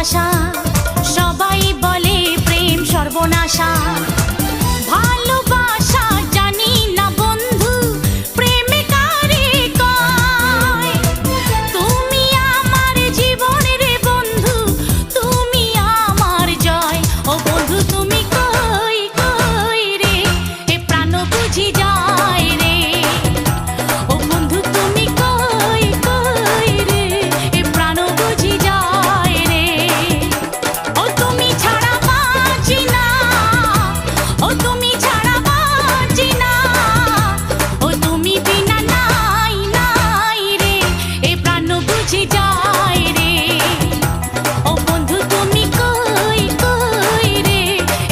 ভালোবাসা। সবাই বলে প্রেম সর্বনাশা, ভালোবাসা জানি না বন্ধু প্রেমে কারে কয়। তুমি আমার জীবনের বন্ধু, তুমি আমার জয়। ও বন্ধু তুমি